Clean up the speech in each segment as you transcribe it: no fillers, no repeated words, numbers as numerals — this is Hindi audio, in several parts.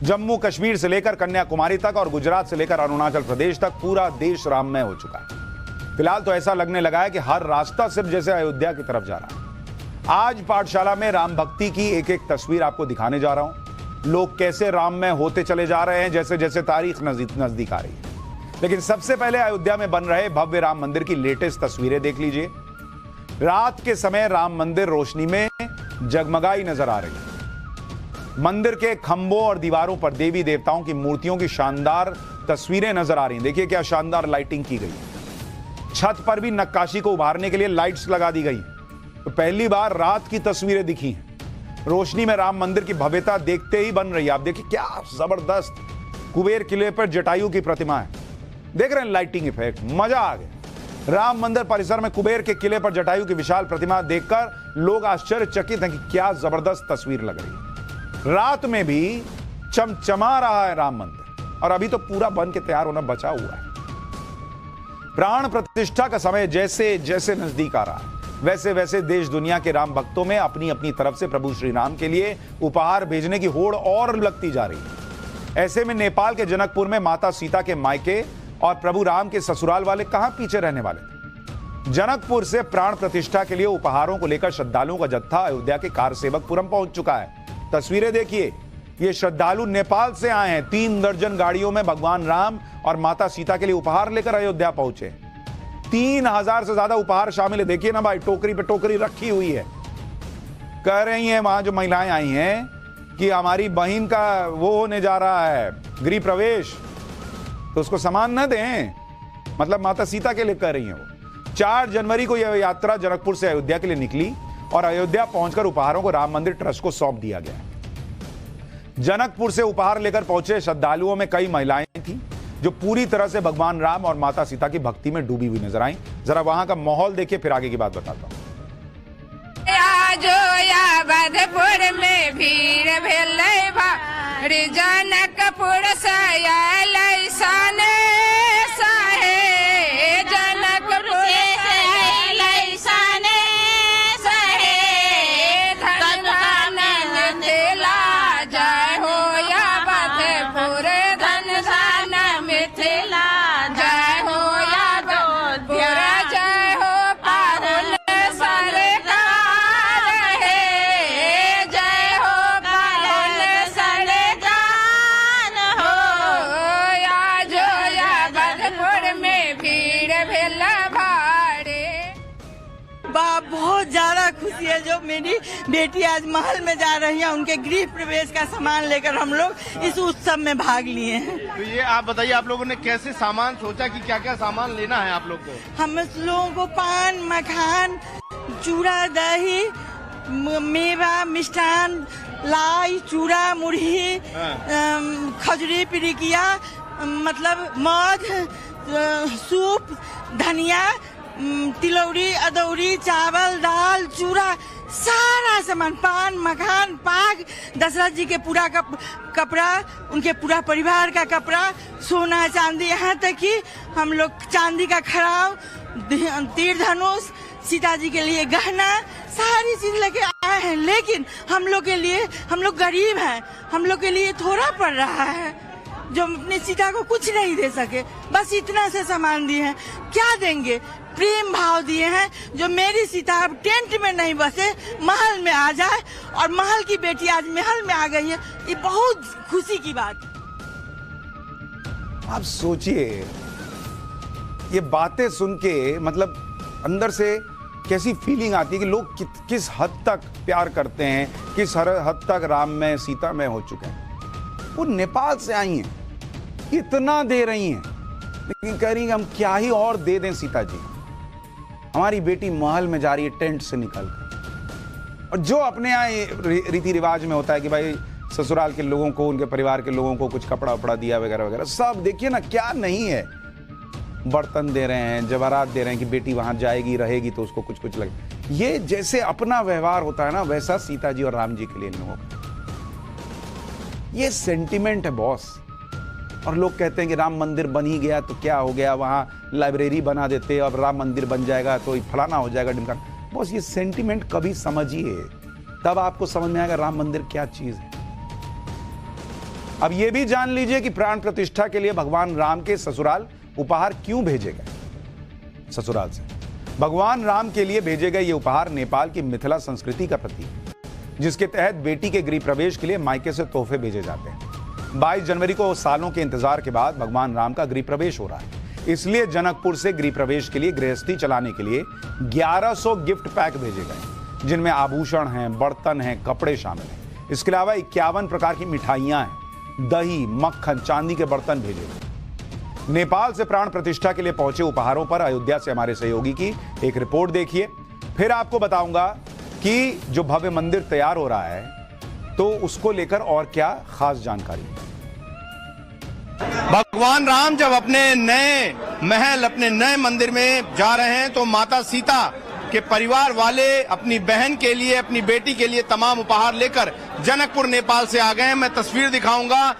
जम्मू कश्मीर से लेकर कन्याकुमारी तक और गुजरात से लेकर अरुणाचल प्रदेश तक पूरा देश राममय हो चुका है। फिलहाल तो ऐसा लगने लगा है कि हर रास्ता सिर्फ जैसे अयोध्या की तरफ जा रहा है। आज पाठशाला में राम भक्ति की एक एक तस्वीर आपको दिखाने जा रहा हूं। लोग कैसे राममय होते चले जा रहे हैं जैसे जैसे तारीख नजदीक आ रही है। लेकिन सबसे पहले अयोध्या में बन रहे भव्य राम मंदिर की लेटेस्ट तस्वीरें देख लीजिए। रात के समय राम मंदिर रोशनी में जगमगाई नजर आ रही है। मंदिर के खंभों और दीवारों पर देवी देवताओं की मूर्तियों की शानदार तस्वीरें नजर आ रही हैं। देखिए क्या शानदार लाइटिंग की गई। छत पर भी नक्काशी को उभारने के लिए लाइट्स लगा दी गई। तो पहली बार रात की तस्वीरें दिखी हैं। रोशनी में राम मंदिर की भव्यता देखते ही बन रही है। आप देखिए क्या जबरदस्त कुबेर किले पर जटायु की प्रतिमा है। देख रहे हैं लाइटिंग इफेक्ट, मजा आ गया। राम मंदिर परिसर में कुबेर के किले पर जटायु की विशाल प्रतिमा देखकर लोग आश्चर्यचकित हैं कि क्या जबरदस्त तस्वीर लग रही है। रात में भी चमचमा रहा है राम मंदिर और अभी तो पूरा बन के तैयार होना बचा हुआ है। प्राण प्रतिष्ठा का समय जैसे जैसे नजदीक आ रहा है वैसे वैसे देश दुनिया के राम भक्तों में अपनी अपनी तरफ से प्रभु श्री राम के लिए उपहार भेजने की होड़ और लगती जा रही है। ऐसे में नेपाल के जनकपुर में माता सीता के मायके और प्रभु राम के ससुराल वाले कहां पीछे रहने वाले थे। जनकपुर से प्राण प्रतिष्ठा के लिए उपहारों को लेकर श्रद्धालुओं का जत्था अयोध्या के कारसेवकपुरम पहुंच चुका है। तस्वीरें देखिए, ये श्रद्धालु नेपाल से आए हैं। 3 दर्जन गाड़ियों में भगवान राम और माता सीता के लिए उपहार लेकर अयोध्या पहुंचे। 3000 से ज्यादा उपहार शामिल है। देखिए ना भाई, टोकरी पे टोकरी रखी हुई है। कह रही हैं वहां जो महिलाएं आई हैं कि हमारी बहन का वो होने जा रहा है गृह प्रवेश, तो उसको सामान न दें, मतलब माता सीता के लिए कह रही हैं वो। 4 जनवरी को यह यात्रा जनकपुर से अयोध्या के लिए निकली और अयोध्या पहुंचकर उपहारों को राम मंदिर ट्रस्ट को सौंप दिया गया। जनकपुर से उपहार लेकर पहुंचे श्रद्धालुओं में कई महिलाएं थीं जो पूरी तरह से भगवान राम और माता सीता की भक्ति में डूबी हुई नजर आई। जरा वहां का माहौल देखिए, फिर आगे की बात बताता हूं। में भीड़ भेलै भारी जनकपुर से आयल साने सहे जनकपुर से आयल साने सहे धन धन मिथिला जय हो या बधपुर धन धन मिथिला जय हो या बधपुर जय हो पाहुन सरकार है जय हो पाहुन सरकार हो या जो या बधपुर में भीड़ भेल भारे। बहुत ज्यादा खुशी है जो मेरी बेटी आज महल में जा रही है। उनके गृह प्रवेश का सामान लेकर हम लोग इस उत्सव में भाग लिए हैं। तो ये आप बताइए, आप लोगों ने कैसे सामान सोचा कि क्या क्या सामान लेना है आप लोग को? हम लोगों को पान, मखान, चूड़ा, दही, मेवा, मिष्ठान, लाई, चूड़ा, मुरही, खजूरी, पिरिकिया, मतलब मध, सूप, धनिया, तिलौरी, अदौरी, चावल, दाल, चूड़ा, सारा सामान, पान, मखान, पाग, दशरथ जी के पूरा कपड़ा, उनके पूरा परिवार का कपड़ा, सोना चांदी, यहाँ तक कि हम लोग चांदी का खड़ाव, तीर धनुष, सीता जी के लिए गहना, सारी चीज लेके आए हैं। लेकिन हम लोग के लिए, हम लोग गरीब हैं, हम लोग के लिए थोड़ा पड़ रहा है जो अपनी सीता को कुछ नहीं दे सके। बस इतना से सामान दिए हैं। क्या देंगे? प्रेम भाव दिए हैं जो मेरी सीता अब टेंट में नहीं बसे, महल में आ जाए और महल की बेटी आज महल में आ गई है। ये बहुत खुशी की बात। आप सोचिए, ये बातें सुन के मतलब अंदर से कैसी फीलिंग आती है कि लोग किस हद तक प्यार करते हैं, किस हद तक राम में सीता में हो चुके हैं। वो नेपाल से आई हैं, इतना दे रही हैं, लेकिन कह रही हैं हम क्या ही और दे दें सीता जी। हमारी बेटी महल में जा रही है टेंट से निकलकर। और जो अपने यहाँ रीति रिवाज में होता है कि भाई ससुराल के लोगों को, उनके परिवार के लोगों को कुछ कपड़ा वपड़ा दिया वगैरह वगैरह, सब देखिए ना क्या नहीं है। बर्तन दे रहे हैं, जवाहरात दे रहे हैं कि बेटी वहां जाएगी रहेगी तो उसको कुछ कुछ लगे। ये जैसे अपना व्यवहार होता है ना, वैसा सीता जी और राम जी के लिए नहीं होगा। ये सेंटिमेंट है बॉस। और लोग कहते हैं कि राम मंदिर बन ही गया तो क्या हो गया, वहां लाइब्रेरी बना देते, अब राम मंदिर बन जाएगा तो फलाना हो जाएगा, ढिमका। बॉस ये सेंटिमेंट कभी समझिए, तब आपको समझ में आएगा राम मंदिर क्या चीज है। अब यह भी जान लीजिए कि प्राण प्रतिष्ठा के लिए भगवान राम के ससुराल उपहार क्यों भेजे गए। ससुराल से भगवान राम के लिए भेजे गए ये उपहार नेपाल की मिथिला संस्कृति का प्रतीक है, जिसके तहत बेटी के गृह प्रवेश के लिए मायके से तोहफे भेजे जाते हैं। 22 जनवरी को सालों के इंतजार के बाद भगवान राम का गृह प्रवेश हो रहा है, इसलिए जनकपुर से गृह प्रवेश के लिए गृहस्थी चलाने के लिए 1100 गिफ्ट पैक भेजे गए, जिनमें आभूषण हैं, बर्तन हैं, कपड़े शामिल हैं। इसके अलावा 51 प्रकार की मिठाइयां हैं, दही, मक्खन, चांदी के बर्तन भेजे गए। नेपाल से प्राण प्रतिष्ठा के लिए पहुंचे उपहारों पर अयोध्या से हमारे सहयोगी की एक रिपोर्ट देखिए, फिर आपको बताऊंगा कि जो भव्य मंदिर तैयार हो रहा है तो उसको लेकर और क्या खास जानकारी। भगवान राम जब अपने नए महल, अपने नए मंदिर में जा रहे हैं तो माता सीता के परिवार वाले अपनी बहन के लिए, अपनी बेटी के लिए तमाम उपहार लेकर जनकपुर नेपाल से आ गए हैं। मैं तस्वीर दिखाऊंगा।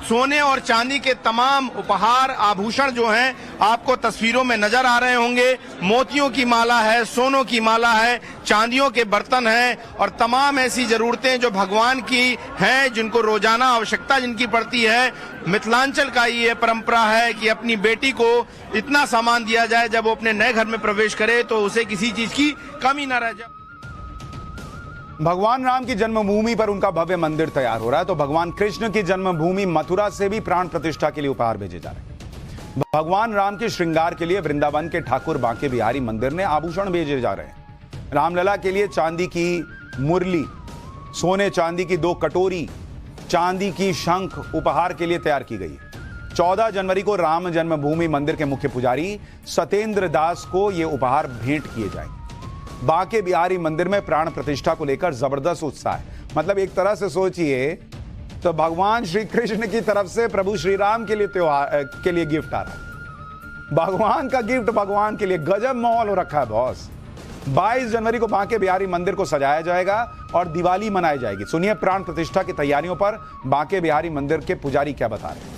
सोने और चांदी के तमाम उपहार, आभूषण जो हैं आपको तस्वीरों में नजर आ रहे होंगे। मोतियों की माला है, सोनों की माला है, चांदियों के बर्तन हैं और तमाम ऐसी जरूरतें जो भगवान की हैं, जिनको रोजाना आवश्यकता जिनकी पड़ती है। मिथिलांचल का ये परंपरा है कि अपनी बेटी को इतना सामान दिया जाए जब वो अपने नए घर में प्रवेश करे तो उसे किसी चीज की कमी न रह जाए। भगवान राम की जन्मभूमि पर उनका भव्य मंदिर तैयार हो रहा है तो भगवान कृष्ण की जन्मभूमि मथुरा से भी प्राण प्रतिष्ठा के लिए उपहार भेजे जा रहे हैं। भगवान राम के श्रृंगार के लिए वृंदावन के ठाकुर बांके बिहारी मंदिर ने आभूषण भेजे जा रहे हैं। रामलला के लिए चांदी की मुरली, सोने चांदी की 2 कटोरी, चांदी की शंख उपहार के लिए तैयार की गई। 14 जनवरी को राम जन्मभूमि मंदिर के मुख्य पुजारी सत्येंद्र दास को यह उपहार भेंट किए जाएंगे। बांके बिहारी मंदिर में प्राण प्रतिष्ठा को लेकर जबरदस्त उत्साह है। मतलब एक तरह से सोचिए तो भगवान श्री कृष्ण की तरफ से प्रभु श्री राम के लिए त्योहार के लिए गिफ्ट आ रहा है। भगवान का गिफ्ट भगवान के लिए, गजब माहौल हो रखा है बॉस। 22 जनवरी को बांके बिहारी मंदिर को सजाया जाएगा और दिवाली मनाई जाएगी। सुनिए प्राण प्रतिष्ठा की तैयारियों पर बांके बिहारी मंदिर के पुजारी क्या बता रहे हैं।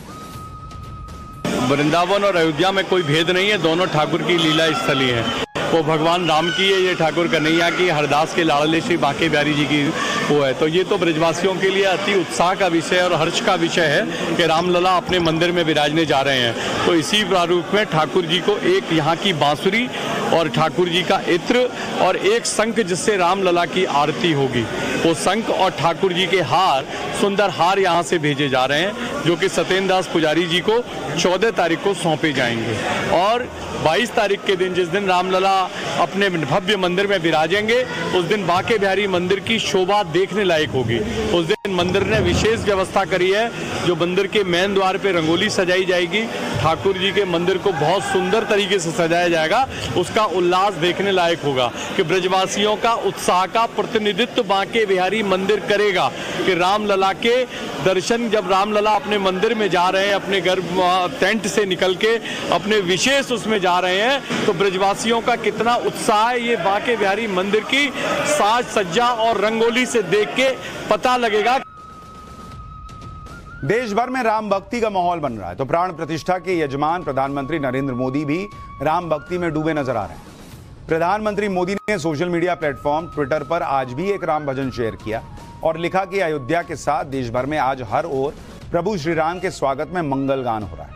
वृंदावन और अयोध्या में कोई भेद नहीं है, दोनों ठाकुर की लीला स्थली है। वो भगवान राम की है, ये ठाकुर कन्हैया की, हरदास के लाडले श्री बांके बिहारी जी की वो है। तो ये तो ब्रजवासियों के लिए अति उत्साह का विषय और हर्ष का विषय है कि रामलला अपने मंदिर में विराजने जा रहे हैं। तो इसी प्रारूप में ठाकुर जी को एक यहाँ की बांसुरी और ठाकुर जी का इत्र और एक शंख जिससे रामलला की आरती होगी, वो शंख और ठाकुर जी के हार, सुंदर हार यहाँ से भेजे जा रहे हैं, जो कि सत्येंद्र दास पुजारी जी को 14 तारीख को सौंपे जाएंगे। और 22 तारीख के दिन, जिस दिन रामलला अपने भव्य मंदिर में विराजेंगे, उस दिन बांके बिहारी मंदिर की शोभा देखने लायक होगी। उस दिन मंदिर ने विशेष व्यवस्था करी है, जो मंदिर के मेन द्वार पे रंगोली सजाई जाएगी, ठाकुर जी के मंदिर को बहुत सुंदर तरीके से सजाया जाएगा। उसका उल्लास देखने लायक होगा कि ब्रजवासियों का उत्साह का प्रतिनिधित्व बांके बिहारी मंदिर करेगा कि रामलला के दर्शन, जब रामलला अपने मंदिर में जा रहे हैं, अपने घर टेंट से निकल के अपने विशेष उसमें जा रहे हैं, तो ब्रजवासियों का कितना उत्साह है ये बांके बिहारी मंदिर की साज सज्जा और रंगोली से देख के पता लगेगा। देश भर में राम भक्ति का माहौल बन रहा है तो प्राण प्रतिष्ठा के यजमान प्रधानमंत्री नरेंद्र मोदी भी राम भक्ति में डूबे नजर आ रहे हैं। प्रधानमंत्री मोदी ने सोशल मीडिया प्लेटफॉर्म ट्विटर पर आज भी एक राम भजन शेयर किया और लिखा कि अयोध्या के साथ देश भर में आज हर ओर प्रभु श्री राम के स्वागत में मंगल गान हो रहा है।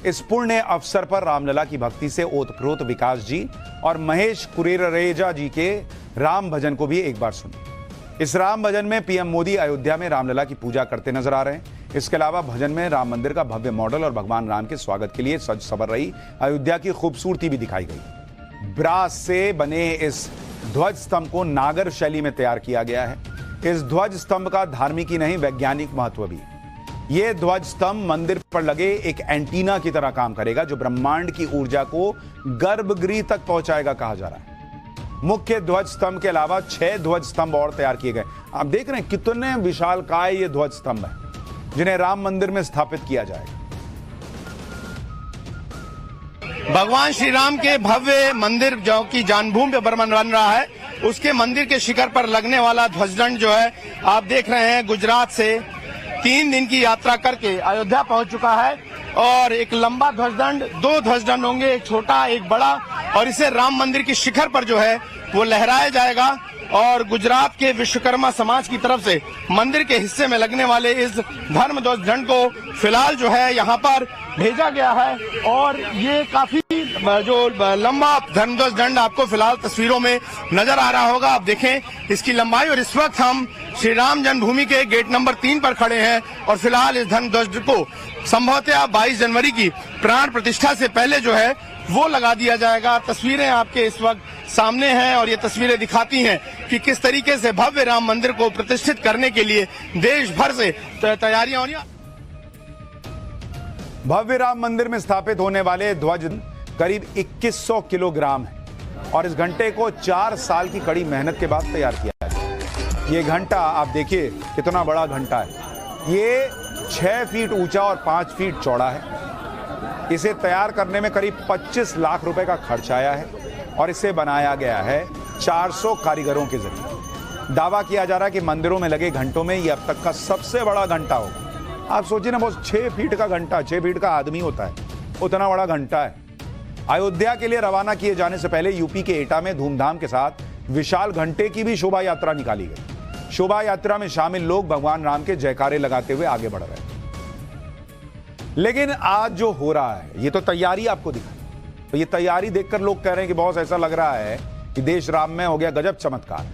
इस पुण्य अवसर पर रामलला की भक्ति से ओतप्रोत विकास जी और महेश कुरेरेजा जी के राम भजन को भी एक बार सुनिए। इस राम भजन में पीएम मोदी अयोध्या में रामलला की पूजा करते नजर आ रहे हैं। इसके अलावा भजन में राम मंदिर का भव्य मॉडल और भगवान राम के स्वागत के लिए सज सवर रही अयोध्या की खूबसूरती भी दिखाई गई। ब्रास से बने इस ध्वज स्तंभ को नागर शैली में तैयार किया गया है। इस ध्वज स्तंभ का धार्मिक ही नहीं वैज्ञानिक महत्व भी है। यह ध्वज स्तंभ मंदिर पर लगे एक एंटीना की तरह काम करेगा, जो ब्रह्मांड की ऊर्जा को गर्भगृह तक पहुंचाएगा कहा जा रहा है। मुख्य ध्वज स्तंभ के अलावा 6 ध्वज स्तंभ और तैयार किए गए। आप देख रहे हैं कितने विशालकाय ये ध्वज स्तंभ है, जिन्हें राम मंदिर में स्थापित किया जाएगा। भगवान श्री राम के भव्य मंदिर जो की जन्मभूमि पर बन रहा है, उसके मंदिर के शिखर पर लगने वाला ध्वजदंड जो है आप देख रहे हैं, गुजरात से 3 दिन की यात्रा करके अयोध्या पहुंच चुका है। और एक लंबा ध्वजदंड, 2 ध्वजदंड होंगे, एक छोटा एक बड़ा, और इसे राम मंदिर के शिखर पर जो है वो लहराया जाएगा। और गुजरात के विश्वकर्मा समाज की तरफ से मंदिर के हिस्से में लगने वाले इस धर्म ध्वज दंड को फिलहाल जो है यहाँ पर भेजा गया है। और ये काफी जो लंबा धर्म ध्वज दंड आपको फिलहाल तस्वीरों में नजर आ रहा होगा। आप देखें इसकी लंबाई। और इस वक्त हम श्री राम जन्मभूमि के गेट नंबर 3 पर खड़े हैं और फिलहाल इस धर्म ध्वज को संभवतः 22 जनवरी की प्राण प्रतिष्ठा से पहले जो है वो लगा दिया जाएगा। तस्वीरें आपके इस वक्त सामने हैं और ये तस्वीरें दिखाती हैं कि किस तरीके से भव्य राम मंदिर को प्रतिष्ठित करने के लिए देश भर से तैयारियां हो रही हैं। भव्य राम मंदिर में स्थापित होने वाले ध्वज करीब 2100 किलोग्राम है और इस घंटे को 4 साल की कड़ी मेहनत के बाद तैयार किया है। ये घंटा आप देखिए कितना बड़ा घंटा है। ये 6 फीट ऊंचा और 5 फीट चौड़ा है। इसे तैयार करने में करीब 25 लाख रुपए का खर्च आया है और इसे बनाया गया है 400 कारीगरों के जरिए। दावा किया जा रहा है कि मंदिरों में लगे घंटों में यह अब तक का सबसे बड़ा घंटा होगा। आप सोचिए ना, बहुत 6 फीट का घंटा, 6 फीट का आदमी होता है, उतना बड़ा घंटा है। अयोध्या के लिए रवाना किए जाने से पहले यूपी के एटा में धूमधाम के साथ विशाल घंटे की भी शोभा यात्रा निकाली गई। शोभा यात्रा में शामिल लोग भगवान राम के जयकारे लगाते हुए आगे बढ़ रहे हैं। लेकिन आज जो हो रहा है, ये तो तैयारी आपको दिखाई, तो ये तैयारी देखकर लोग कह रहे हैं कि बहुत ऐसा लग रहा है कि देश राम में हो गया गजब चमत्कार।